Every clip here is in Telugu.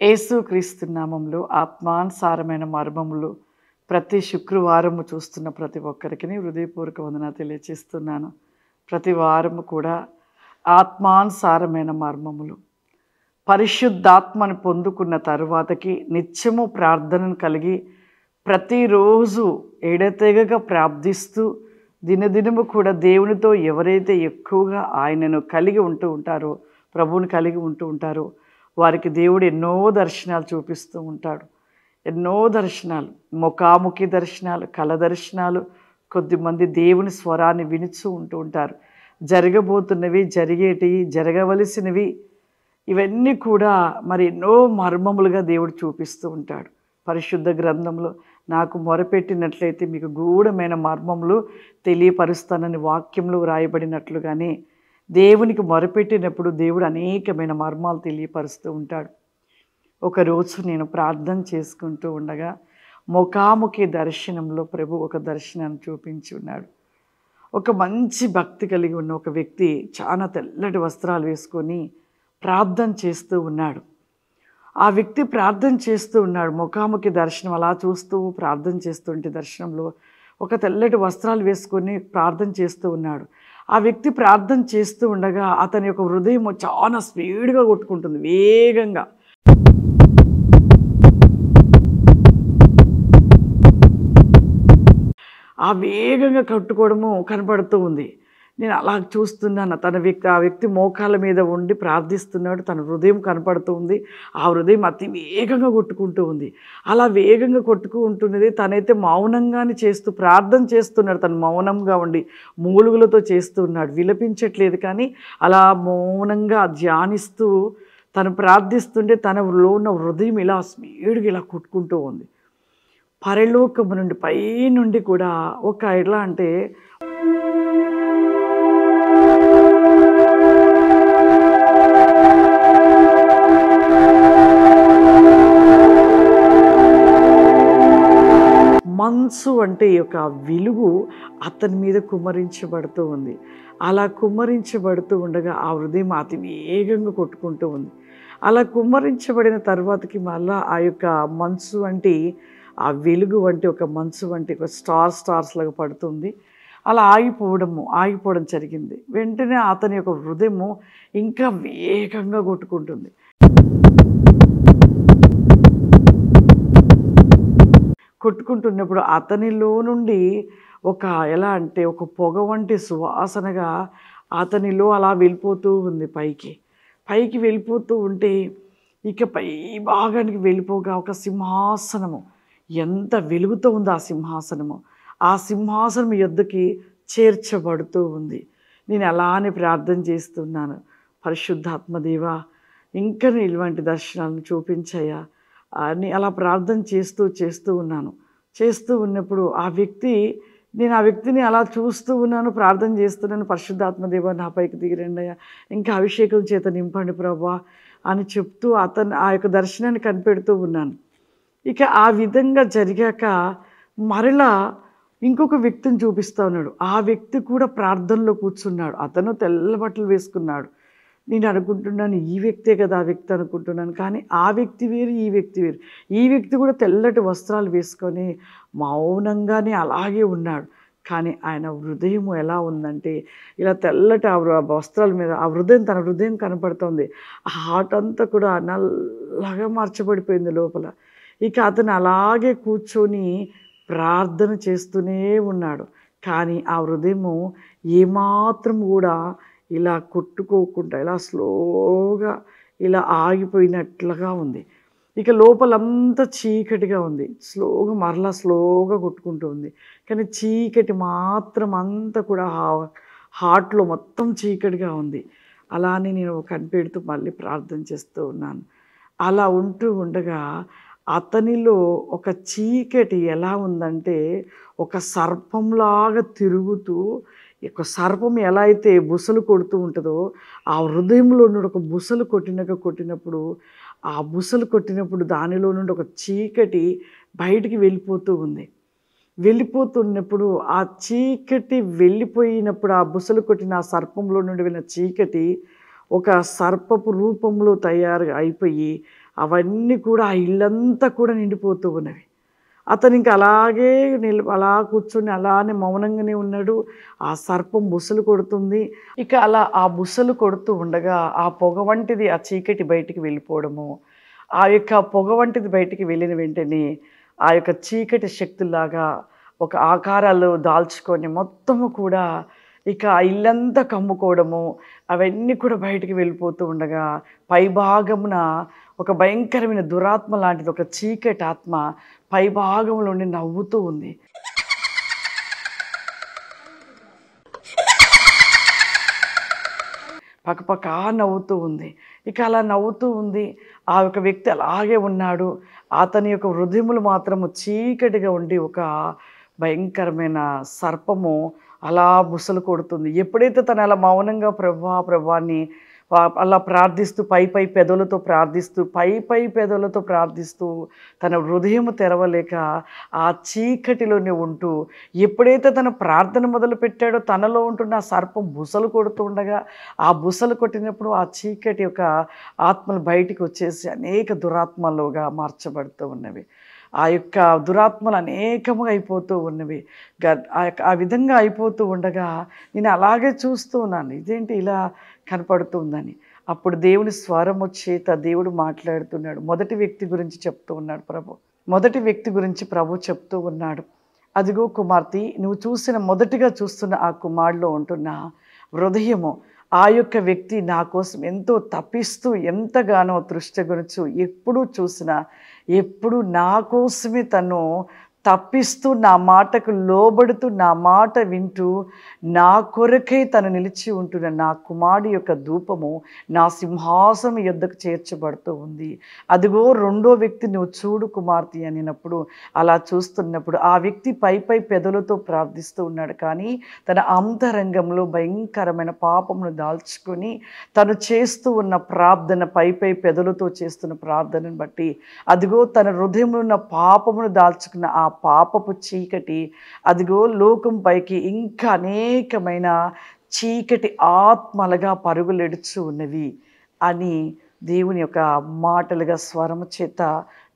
యేసుక్రీస్తు నామములో ఆత్మానుసారమైన మర్మములు ప్రతి శుక్రవారము చూస్తున్న ప్రతి ఒక్కరికి హృదయపూర్వక వందనాలు తెలియజేస్తున్నాను. ప్రతి వారము కూడా ఆత్మానుసారమైన మర్మములు పరిశుద్ధాత్మను పొందుకున్న తరువాతకి నిత్యము ప్రార్థనను కలిగి ప్రతిరోజు ఎడతెగక ప్రార్థిస్తూ దినదినము కూడా దేవునితో ఎవరైతే ఎక్కువగా ఆయనను కలిగి ఉంటూ ఉంటారో, ప్రభువుని కలిగి ఉంటూ ఉంటారో, వారికి దేవుడు ఎన్నో దర్శనాలు చూపిస్తూ ఉంటాడు. ఎన్నో దర్శనాలు, ముఖాముఖి దర్శనాలు, కళ దర్శనాలు. కొద్దిమంది దేవుని స్వరాన్ని వినుచూ ఉంటూ ఉంటారు. జరగబోతున్నవి, జరిగేటివి, జరగవలసినవి ఇవన్నీ కూడా మరి ఎన్నో మర్మములుగా దేవుడు చూపిస్తూ ఉంటాడు. పరిశుద్ధ గ్రంథంలో నాకు మొరపెట్టినట్లయితే మీకు గూఢమైన మర్మములు తెలియపరుస్తానని వాక్యంలో వ్రాయబడినట్లుగానే దేవునికి మొరపెట్టినప్పుడు దేవుడు అనేకమైన మర్మాలు తెలియపరుస్తూ ఉంటాడు. ఒకరోజు నేను ప్రార్థన చేసుకుంటూ ఉండగా ముఖాముఖి దర్శనంలో ప్రభు ఒక దర్శనాన్ని చూపించి ఉన్నాడు. ఒక మంచి భక్తి కలిగి ఉన్న ఒక వ్యక్తి చాలా తెల్లటి వస్త్రాలు వేసుకొని ప్రార్థన చేస్తూ ఉన్నాడు. ఆ వ్యక్తి ప్రార్థన చేస్తూ ఉన్నాడు. ముఖాముఖి దర్శనం అలా చూస్తూ ప్రార్థన చేస్తుంటే దర్శనంలో ఒక తెల్లటి వస్త్రాలు వేసుకొని ప్రార్థన చేస్తూ ఉన్నాడు. ఆ వ్యక్తి ప్రార్థన చేస్తూ ఉండగా అతని యొక్క హృదయం చాలా స్పీడ్గా కొట్టుకుంటుంది, వేగంగా. ఆ వేగంగా కట్టుకోవడము కనపడుతూ ఉంది. నేను అలా చూస్తున్నాను. ఆ వ్యక్తి మోకాళ్ళ మీద ఉండి ప్రార్థిస్తున్నాడు. తన హృదయం కనపడుతూ ఉంది. ఆ హృదయం అతి వేగంగా కొట్టుకుంటూ ఉంది. అలా వేగంగా కొట్టుకుంటున్నది. తనైతే మౌనంగానే చేస్తూ ప్రార్థన చేస్తున్నాడు. తను మౌనంగా ఉండి మూలుగులతో చేస్తూ ఉన్నాడు. విలపించట్లేదు, కానీ అలా మౌనంగా ధ్యానిస్తూ తను ప్రార్థిస్తుంటే తనలో ఉన్న హృదయం ఇలా స్పీడ్గా ఇలా కొట్టుకుంటూ ఉంది. పరలోకము నుండి పై నుండి కూడా ఒక ఎలా అంటే మనసు అంటే ఈ యొక్క వెలుగు అతని మీద కుమ్మరించబడుతూ ఉంది. అలా కుమ్మరించబడుతూ ఉండగా ఆ హృదయం అతి వేగంగా కొట్టుకుంటూ ఉంది. అలా కుమ్మరించబడిన తర్వాతకి మళ్ళా ఆ యొక్క మనసు అంటే ఆ వెలుగు వంటి ఒక మనసు వంటి ఒక స్టార్స్ లాగా పడుతుంది. అలా ఆగిపోవడం జరిగింది. వెంటనే అతని యొక్క హృదయము ఇంకా వేగంగా కొట్టుకుంటుంది. కొట్టుకుంటున్నప్పుడు అతనిలో నుండి ఒక ఎలా అంటే ఒక పొగ వంటి సువాసనగా అతనిలో అలా వెళ్ళిపోతూ ఉంది. పైకి వెళ్ళిపోతూ ఉంటే ఇక పై భాగానికి వెళ్ళిపోగా ఒక సింహాసనము, ఎంత వెలుగుతో ఉందో ఆ సింహాసనం యొద్దకి చేర్చబడుతూ ఉంది. నేను అలానే ప్రార్థన చేస్తున్నాను, పరిశుద్ధాత్మదేవా ఇంకా ఇలాంటి దర్శనాలను చూపించయ్యా అని అలా ప్రార్థన చేస్తూ ఉన్నాను. చేస్తూ ఉన్నప్పుడు నేను ఆ వ్యక్తిని అలా చూస్తూ ఉన్నాను, ప్రార్థన చేస్తున్నాను. పరిశుద్ధాత్మదేవా నా పైకి దిగిరండి అయ్యా, ఇంకా అభిషేకం చేత నింపండి ప్రభా అని చెప్తూ ఆ యొక్క దర్శనాన్ని కనిపెడుతూ ఉన్నాను. ఇక ఆ విధంగా జరిగాక మరలా ఇంకొక వ్యక్తిని చూపిస్తూ ఉన్నాడు. ఆ వ్యక్తి కూడా ప్రార్థనలో కూర్చున్నాడు. అతను తెల్ల బట్టలు వేసుకున్నాడు. నేను అనుకుంటున్నాను ఈ వ్యక్తే కదా ఆ వ్యక్తి అనుకుంటున్నాను, కానీ ఆ వ్యక్తి వేరు, ఈ వ్యక్తి వేరు. ఈ వ్యక్తి కూడా తెల్లటి వస్త్రాలు వేసుకొని మౌనంగానే అలాగే ఉన్నాడు. కానీ ఆయన హృదయం ఎలా ఉందంటే ఇలా తెల్లటి ఆ వస్త్రాల మీద తన హృదయం కనపడుతుంది. ఆ హార్ట్ అంతా కూడా నల్లగా మార్చబడిపోయింది లోపల. ఇక అతను అలాగే కూర్చొని ప్రార్థన చేస్తూనే ఉన్నాడు. కానీ ఆ హృదయము ఏమాత్రం కూడా ఇలా కొట్టుకోకుండా ఇలా స్లోగా ఇలా ఆగిపోయినట్లుగా ఉంది. ఇక లోపలంతా చీకటిగా ఉంది. మరలా స్లోగా కొట్టుకుంటూ ఉంది. కానీ చీకటి మాత్రం అంతా కూడా హార్ట్లో మొత్తం చీకటిగా ఉంది. అలానే నేను కనిపెడుతూ మళ్ళీ ప్రార్థన చేస్తూ ఉన్నాను. అలా ఉంటూ ఉండగా అతనిలో ఒక చీకటి ఎలా ఉందంటే ఒక సర్పంలాగా తిరుగుతూ, ఒక సర్పం ఎలా అయితే బుసలు కొడుతూ ఉంటుందో ఆ హృదయంలో నుండి ఒక బుసలు కొట్టినప్పుడు ఆ బుసలు కొట్టినప్పుడు దానిలో నుండి ఒక చీకటి బయటికి వెళ్ళిపోతున్నప్పుడు ఆ చీకటి వెళ్ళిపోయినప్పుడు ఆ బుసలు కొట్టిన ఆ సర్పంలో నుండి వెళ్ళిన చీకటి ఒక సర్పపు రూపంలో తయారు అయిపోయి అవన్నీ కూడా ఆ ఇల్లంతా కూడా నిండిపోతూ ఉన్నవి. అతను ఇంకా అలాగే అలా కూర్చొని అలానే మౌనంగానే ఉన్నాడు. ఆ సర్పం బుసలు కొడుతుంది. ఇక అలా ఆ బుసలు కొడుతూ ఉండగా ఆ పొగ వంటిది ఆ చీకటి బయటికి వెళ్ళిపోవడము. ఆ యొక్క పొగ వంటిది బయటికి వెళ్ళిన వెంటనే ఆ యొక్క చీకటి శక్తుల్లాగా ఒక ఆకారాలు దాల్చుకొని మొత్తము కూడా ఇక ఆ ఇల్లంతా కమ్ముకోవడము, అవన్నీ కూడా బయటికి వెళ్ళిపోతూ ఉండగా పైభాగమున ఒక భయంకరమైన దురాత్మ లాంటిది ఒక చీకటి ఆత్మ పైభాగంలో నుండి నవ్వుతూ ఉంది. పకపకా నవ్వుతూ ఉంది. ఇక అలా నవ్వుతూ ఉంది. ఆ యొక్క వ్యక్తి అలాగే ఉన్నాడు. అతని యొక్క హృదయములు మాత్రము చీకటిగా ఉండి ఒక భయంకరమైన సర్పము అలా బుసలు కొడుతుంది. ఎప్పుడైతే తను అలా మౌనంగా ప్రభువా ప్రభువా అని అలా ప్రార్థిస్తూ పై పెదవులతో ప్రార్థిస్తూ పై పెదవులతో ప్రార్థిస్తూ తన హృదయము తెరవలేక ఆ చీకటిలోనే ఉంటూ ఎప్పుడైతే తన ప్రార్థన మొదలుపెట్టాడో తనలో ఉంటున్న ఆ సర్పం బుసలు కొడుతూ ఉండగా ఆ బుసలు కొట్టినప్పుడు ఆ చీకటి యొక్క ఆత్మలు బయటికి వచ్చేసి అనేక దురాత్మలుగా మార్చబడుతూ ఉన్నవి. ఆ యొక్క దురాత్మలు అనేకముగా అయిపోతూ ఉన్నవి. ఆ విధంగా అయిపోతూ ఉండగా నేను అలాగే చూస్తూ ఉన్నాను. ఇదేంటి ఇలా కనపడుతుందని. అప్పుడు దేవుని స్వరము చేత దేవుడు మాట్లాడుతున్నాడు. మొదటి వ్యక్తి గురించి చెప్తూ ఉన్నాడు ప్రభు. మొదటి వ్యక్తి గురించి ప్రభు చెప్తూ ఉన్నాడు. అదిగో కుమార్తె, నువ్వు మొదటిగా చూస్తున్న ఆ కుమారులో ఉంటున్న హృదయము, ఆ యొక్క వ్యక్తి నా కోసం ఎంతో తప్పిస్తూ ఎంతగానో తృష్టిగొనుచు ఎప్పుడు నా కోసమే తను తప్పిస్తూ నా మాటకు లోబడుతూ నా మాట వింటూ నా కొరకై తను నిలిచి ఉంటున్న నా కుమారుడి యొక్క ధూపము నా సింహాసనం యొద్దకు చేర్చబడుతూ ఉంది. అదిగో రెండో వ్యక్తి నువ్వు చూడు కుమార్తె అనినప్పుడు అలా చూస్తున్నప్పుడు ఆ వ్యక్తి పై పెదవులతో ప్రార్థిస్తూ ఉన్నాడు. కానీ తన అంతరంగంలో భయంకరమైన పాపమును దాల్చుకొని తను చేస్తూ ఉన్న ప్రార్థన పై పెదవులతో చేస్తున్న ప్రార్థనను బట్టి అదిగో తన హృదయంలో ఉన్న పాపమును దాల్చుకున్న ఆ పాపపు చీకటి అదిగో లోకం పైకి ఇంకా అనేకమైన చీకటి ఆత్మలుగా పరుగులెడుచు ఉన్నవి అని దేవుని యొక్క మాటలుగా స్వరము చేత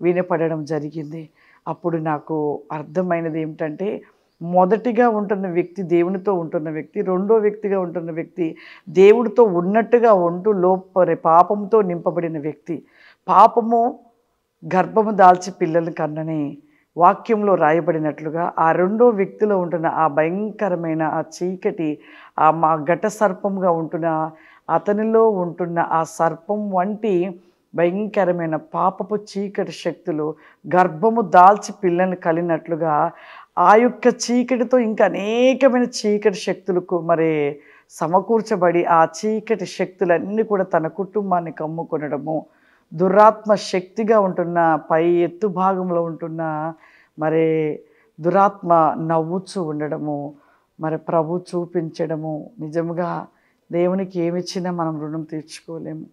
వినపడడం జరిగింది. అప్పుడు నాకు అర్థమైనది ఏమిటంటే, మొదటిగా ఉంటున్న వ్యక్తి దేవునితో ఉంటున్న వ్యక్తి, రెండో వ్యక్తిగా ఉంటున్న వ్యక్తి దేవుడితో ఉన్నట్టుగా ఉంటూ పాపంతో నింపబడిన వ్యక్తి. పాపము గర్భము దాల్చి పిల్లలు కన్నని వాక్యంలో రాయబడినట్లుగా ఆ రెండో వ్యక్తిలో ఉంటున్న ఆ భయంకరమైన ఆ చీకటి మా ఘట సర్పంగా ఉంటున్న అతనిలో ఉంటున్న ఆ సర్పం వంటి భయంకరమైన పాపపు చీకటి శక్తులు గర్భము దాల్చి పిల్లల్ని కలిగినట్లుగా ఆ యొక్క చీకటితో ఇంకా అనేకమైన చీకటి శక్తులకు సమకూర్చబడి ఆ చీకటి శక్తులన్నీ కూడా తన కుటుంబాన్ని కమ్ముకొనడము, దురాత్మ శక్తిగా ఉంటున్న పై ఎత్తు భాగంలో ఉంటున్న దురాత్మ నవ్వుచూ ఉండడము, ప్రభు చూపించడము. నిజముగా దేవునికి ఏమిచ్చినా మనం రుణం తీర్చుకోలేము.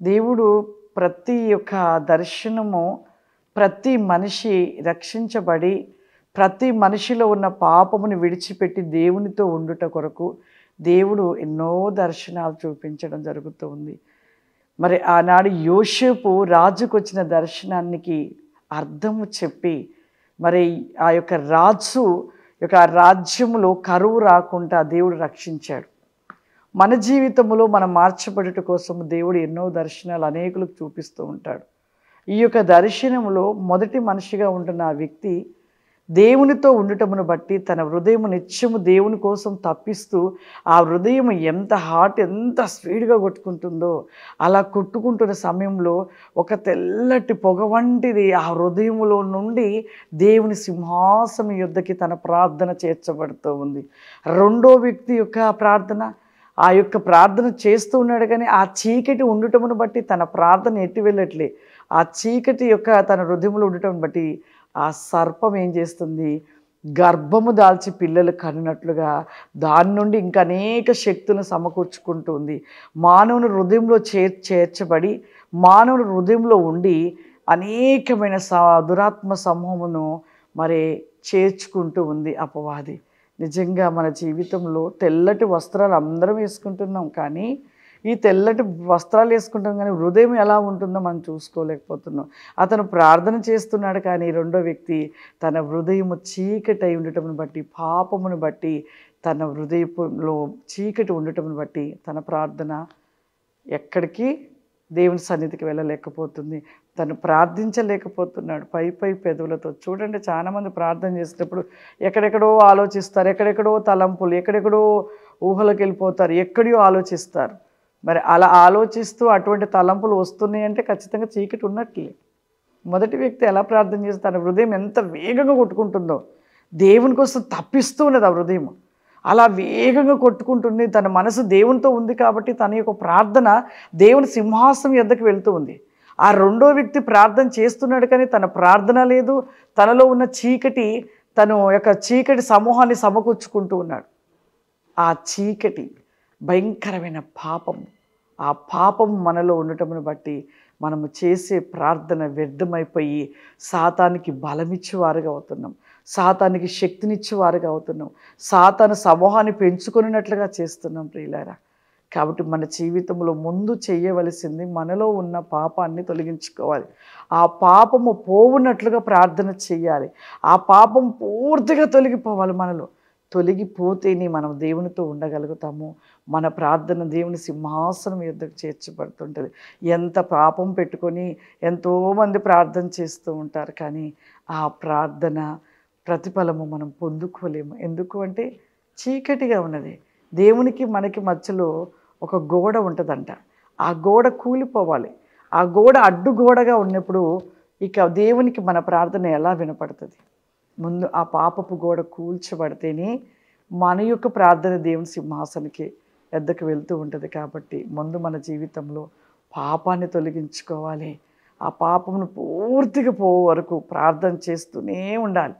దేవుడు ప్రతి ఒక్క దర్శనము, ప్రతి మనిషి రక్షించబడి ప్రతి మనిషిలో ఉన్న పాపమును విడిచిపెట్టి దేవునితో ఉండుట కొరకు దేవుడు ఎన్నో దర్శనాలు చూపించడం జరుగుతూ ఉంది. ఆనాడు యోసేపు రాజుకు వచ్చిన దర్శనానికి అర్థము చెప్పి ఆ యొక్క రాజు యొక్క రాజ్యములో కరువు రాకుండా దేవుడు రక్షించాడు. మన జీవితంలో మనం మార్చబడుట కోసం దేవుడు ఎన్నో దర్శనాలు అనేకులకు చూపిస్తూ ఉంటాడు. ఈ యొక్క దర్శనములో మొదటి మనిషిగా ఉంటున్న ఆ వ్యక్తి దేవునితో ఉండటమును బట్టి తన హృదయం నిత్యము దేవుని కోసం తప్పిస్తూ ఆ హృదయం ఎంత స్పీడ్గా కొట్టుకుంటుందో అలా కొట్టుకుంటున్న సమయంలో ఒక తెల్లటి పొగ వంటిది ఆ హృదయములో నుండి దేవుని సింహాసనం యొద్దకి తన ప్రార్థన చేర్చబడుతూ ఉంది. రెండో వ్యక్తి యొక్క ప్రార్థన, ఆ యొక్క ప్రార్థన చేస్తూ ఉన్నాడు కానీ ఆ చీకటి ఉండటమును బట్టి తన ప్రార్థన ఎట్టి వెళ్ళట్లే. ఆ చీకటి యొక్క తన హృదయంలో ఉండటం బట్టి ఆ సర్పం ఏం చేస్తుంది, గర్భము దాల్చి పిల్లలు కనినట్లుగా దాని నుండి ఇంకా అనేక శక్తులను సమకూర్చుకుంటుంది. మానవుని హృదయంలో చేర్చబడి మానవుని హృదయంలో ఉండి అనేకమైన దురాత్మ సమూహమును చేర్చుకుంటూ ఉంది అపవాది. నిజంగా మన జీవితంలో తెల్లటి వస్త్రాలు అందరం వేసుకుంటున్నాం, కానీ ఈ తెల్లటి వస్త్రాలు వేసుకుంటాం కానీ హృదయం ఎలా ఉంటుందో మనం చూసుకోలేకపోతున్నాం. అతను ప్రార్థన చేస్తున్నాడు కానీ రెండో వ్యక్తి తన హృదయము చీకటి అయి ఉండటమును బట్టి, పాపమును బట్టి, తన హృదయంలో చీకటి ఉండటమును బట్టి తన ప్రార్థన ఎక్కడికి దేవుని సన్నిధికి వెళ్ళలేకపోతుంది. తను ప్రార్థించలేకపోతున్నాడు పై పెదవులతో. చూడండి, చాలామంది ప్రార్థన చేసేటప్పుడు ఎక్కడెక్కడో ఆలోచిస్తారు, ఎక్కడెక్కడో తలంపులు, ఎక్కడెక్కడో ఊహలోకి వెళ్ళిపోతారు, ఎక్కడో ఆలోచిస్తారు. మరి అలా ఆలోచిస్తూ అటువంటి తలంపులు వస్తున్నాయి అంటే ఖచ్చితంగా చీకటి ఉన్నట్లే. మొదటి వ్యక్తి ఎలా ప్రార్థన చేస్తే తన హృదయం ఎంత వేగంగా కొట్టుకుంటుందో, దేవుని కోసం తప్పిస్తూ ఉన్నది ఆ హృదయం. అలా వేగంగా కొట్టుకుంటుంది. తన మనసు దేవునితో ఉంది కాబట్టి తన యొక్క ప్రార్థన దేవుని సింహాసనం ఎద్దకు వెళ్తూ ఉంది. ఆ రెండో వ్యక్తి ప్రార్థన చేస్తున్నాడు కానీ తన ప్రార్థన లేదు. తనలో ఉన్న చీకటి, తను యొక్క చీకటి సమూహాన్ని సమకూర్చుకుంటూ ఉన్నాడు. ఆ చీకటి భయంకరమైన పాపం. ఆ పాపం మనలో ఉండటమును బట్టి మనము చేసే ప్రార్థన వ్యర్థమైపోయి సాతానికి బలమిచ్చేవారుగా అవుతున్నాం, సాతానికి శక్తినిచ్చేవారుగా అవుతున్నాం, సాతాను సమూహాన్ని పెంచుకున్నట్లుగా చేస్తున్నాం ప్రియులారా. కాబట్టి మన జీవితంలో ముందు చేయవలసింది మనలో ఉన్న పాపాన్ని తొలగించుకోవాలి. ఆ పాపము పోవునట్లుగా ప్రార్థన చేయాలి. ఆ పాపం పూర్తిగా తొలగిపోవాలి. మనలో తొలగిపోతేనే మనం దేవునితో ఉండగలుగుతాము. మన ప్రార్థన దేవుని సింహాసనం ఎద్దకు చేర్చబడుతుంటుంది. ఎంత పాపం పెట్టుకొని ఎంతోమంది ప్రార్థన చేస్తూ ఉంటారు కానీ ఆ ప్రార్థన ప్రతిఫలము మనం పొందుకోలేము. ఎందుకు అంటే చీకటిగా ఉన్నది. దేవునికి మనకి మధ్యలో ఒక గోడ ఉంటుందంట. ఆ గోడ కూలిపోవాలి. ఆ గోడ అడ్డుగోడగా ఉన్నప్పుడు ఇక దేవునికి మన ప్రార్థన ఎలా వినపడుతుంది? ముందు ఆ పాపపు గోడ కూల్చబడితేనే మన యొక్క ప్రార్థన దేవుని సింహాసనకి ఎద్దకు వెళ్తూ ఉంటుంది. కాబట్టి ముందు మన జీవితంలో పాపాన్ని తొలగించుకోవాలి. ఆ పాపమును పూర్తిగా పోయే వరకు ప్రార్థన చేస్తూనే ఉండాలి.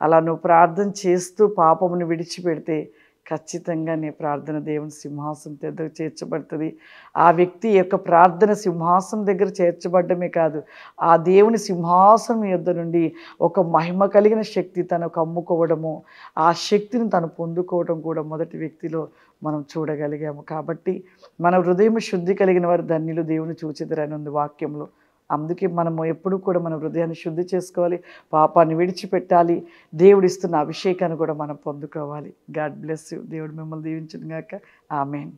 అలా నువ్వు ప్రార్థన చేస్తూ పాపమును విడిచిపెడితే ఖచ్చితంగా నీ ప్రార్థన దేవుని సింహాసనం దగ్గర చేర్చబడుతుంది. ఆ వ్యక్తి యొక్క ప్రార్థన సింహాసనం దగ్గర చేర్చబడ్డమే కాదు, ఆ దేవుని సింహాసనం యొద్ద నుండి ఒక మహిమ కలిగిన శక్తి తనకు అమ్ముకోవడము, ఆ శక్తిని తను పొందుకోవడం కూడా మొదటి వ్యక్తిలో మనం చూడగలిగాము. కాబట్టి మన హృదయం శుద్ధి కలిగిన వారు ధన్యులు, దేవుని చూచెదరని ఉంది వాక్యంలో. అందుకే మనము ఎప్పుడు కూడా మన హృదయాన్ని శుద్ధి చేసుకోవాలి, పాపాన్ని విడిచిపెట్టాలి, దేవుడిస్తున్న అభిషేకాన్ని కూడా మనం పొందుకోవాలి. God bless you. దేవుడు మిమ్మల్ని దీవించును గాక. ఆమేన్.